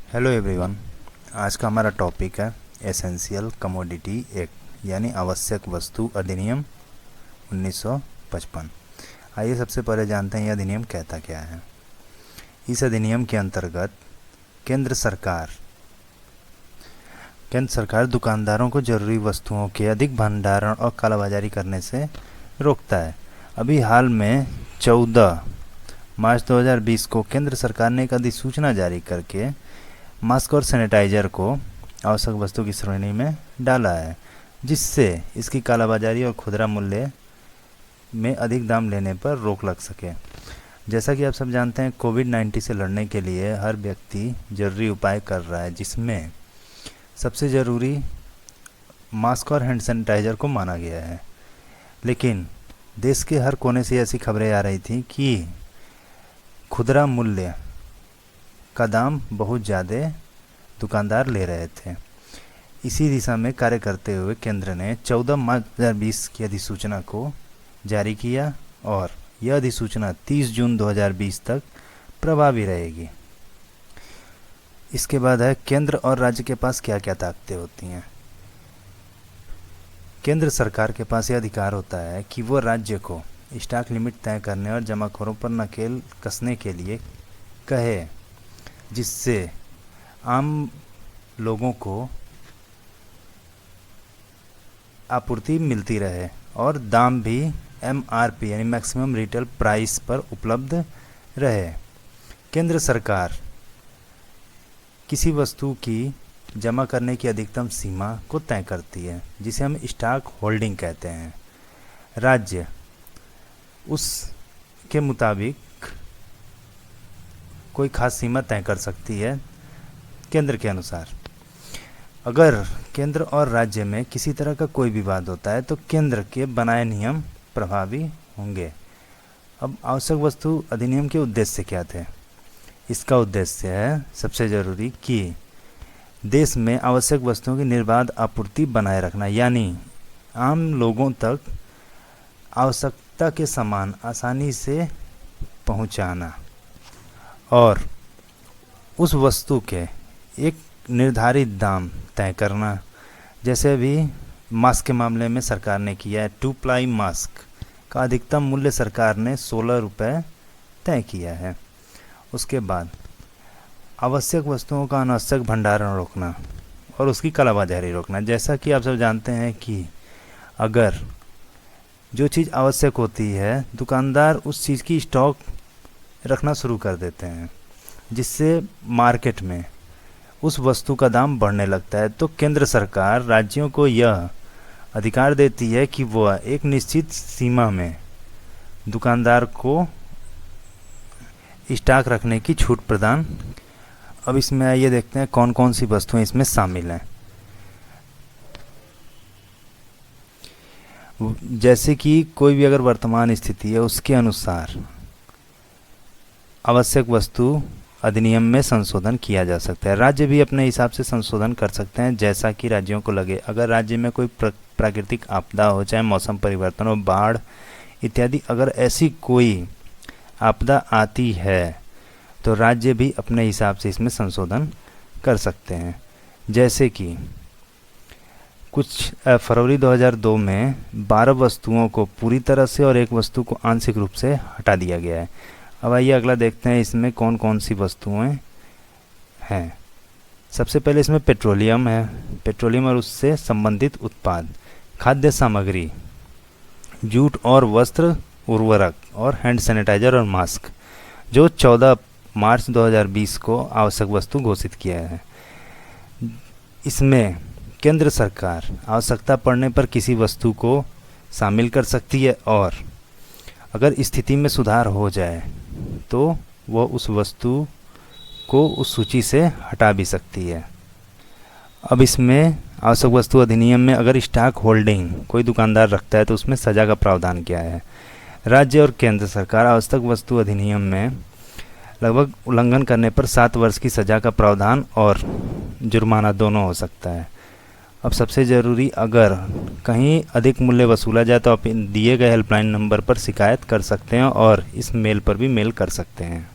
Hello everyone. आज का हमारा टॉपिक है एसेंशियल कमोडिटी एक्ट यानी आवश्यक वस्तु अधिनियम 1955। आइए सबसे पहले जानते हैं यह अधिनियम कहता क्या है। इस अधिनियम के अंतर्गत केंद्र सरकार दुकानदारों को जरूरी वस्तुओं के अधिक भंडारण और कालाबाजारी करने से रोकता है। अभी हाल में 14 मार्च 2020 को केंद्र सरकार ने एक अधिसूचना जारी करके मास्क और सैनिटाइजर को आवश्यक वस्तु की श्रेणी में डाला है, जिससे इसकी कालाबाजारी और खुदरा मूल्य में अधिक दाम लेने पर रोक लग सके। जैसा कि आप सब जानते हैं, कोविड-19 से लड़ने के लिए हर व्यक्ति जरूरी उपाय कर रहा है, जिसमें सबसे ज़रूरी मास्क और हैंड सैनिटाइजर को माना गया है। लेकिन देश के हर कोने से ऐसी खबरें आ रही थी कि खुदरा मूल्य का दाम बहुत ज़्यादा दुकानदार ले रहे थे। इसी दिशा में कार्य करते हुए केंद्र ने 14 मार्च 2020 की अधिसूचना को जारी किया और यह अधिसूचना 30 जून 2020 तक प्रभावी रहेगी। इसके बाद है केंद्र और राज्य के पास क्या क्या ताकतें होती हैं। केंद्र सरकार के पास यह अधिकार होता है कि वो राज्य को स्टॉक लिमिट तय करने और जमाखोरों पर नकेल कसने के लिए कहे, जिससे आम लोगों को आपूर्ति मिलती रहे और दाम भी MRP यानी मैक्सिमम रिटेल प्राइस पर उपलब्ध रहे। केंद्र सरकार किसी वस्तु की जमा करने की अधिकतम सीमा को तय करती है, जिसे हम स्टॉक होल्डिंग कहते हैं। राज्य उसके मुताबिक कोई खास सीमा तय कर सकती है केंद्र के अनुसार। अगर केंद्र और राज्य में किसी तरह का कोई विवाद होता है तो केंद्र के बनाए नियम प्रभावी होंगे। अब आवश्यक वस्तु अधिनियम के उद्देश्य क्या थे। इसका उद्देश्य है सबसे ज़रूरी कि देश में आवश्यक वस्तुओं की निर्बाध आपूर्ति बनाए रखना, यानी आम लोगों तक आवश्यकता के सामान आसानी से पहुंचाना और उस वस्तु के एक निर्धारित दाम तय करना। जैसे अभी मास्क के मामले में सरकार ने किया है। 2 प्लाई मास्क का अधिकतम मूल्य सरकार ने 16 रुपये तय किया है। उसके बाद आवश्यक वस्तुओं का अनावश्यक भंडारण रोकना और उसकी कालाबाजारी रोकना। जैसा कि आप सब जानते हैं कि अगर जो चीज़ आवश्यक होती है, दुकानदार उस चीज़ की स्टॉक रखना शुरू कर देते हैं, जिससे मार्केट में उस वस्तु का दाम बढ़ने लगता है। तो केंद्र सरकार राज्यों को यह अधिकार देती है कि वह एक निश्चित सीमा में दुकानदार को स्टॉक रखने की छूट प्रदान। अब इसमें आइए देखते हैं कौन कौन सी वस्तुएं इसमें शामिल हैं। जैसे कि कोई भी अगर वर्तमान स्थिति है, उसके अनुसार आवश्यक वस्तु अधिनियम में संशोधन किया जा सकता है। राज्य भी अपने हिसाब से संशोधन कर सकते हैं, जैसा कि राज्यों को लगे। अगर राज्य में कोई प्राकृतिक आपदा हो, चाहे मौसम परिवर्तन हो, बाढ़ इत्यादि, अगर ऐसी कोई आपदा आती है तो राज्य भी अपने हिसाब से इसमें संशोधन कर सकते हैं। जैसे कि कुछ फरवरी 2002 में 12 वस्तुओं को पूरी तरह से और एक वस्तु को आंशिक रूप से हटा दिया गया है। अब आइए अगला देखते हैं इसमें कौन कौन सी वस्तुएं हैं। सबसे पहले इसमें पेट्रोलियम है, पेट्रोलियम और उससे संबंधित उत्पाद, खाद्य सामग्री, जूट और वस्त्र, उर्वरक और हैंड सैनिटाइजर और मास्क, जो 14 मार्च 2020 को आवश्यक वस्तु घोषित किया है। इसमें केंद्र सरकार आवश्यकता पड़ने पर किसी वस्तु को शामिल कर सकती है और अगर स्थिति में सुधार हो जाए तो वह उस वस्तु को उस सूची से हटा भी सकती है। अब इसमें आवश्यक वस्तु अधिनियम में अगर स्टॉक होल्डिंग कोई दुकानदार रखता है तो उसमें सज़ा का प्रावधान क्या है। राज्य और केंद्र सरकार आवश्यक वस्तु अधिनियम में लगभग उल्लंघन करने पर 7 वर्ष की सज़ा का प्रावधान और जुर्माना दोनों हो सकता है। अब सबसे ज़रूरी, अगर कहीं अधिक मूल्य वसूला जाए तो आप दिए गए हेल्पलाइन नंबर पर शिकायत कर सकते हैं और इस मेल पर भी मेल कर सकते हैं।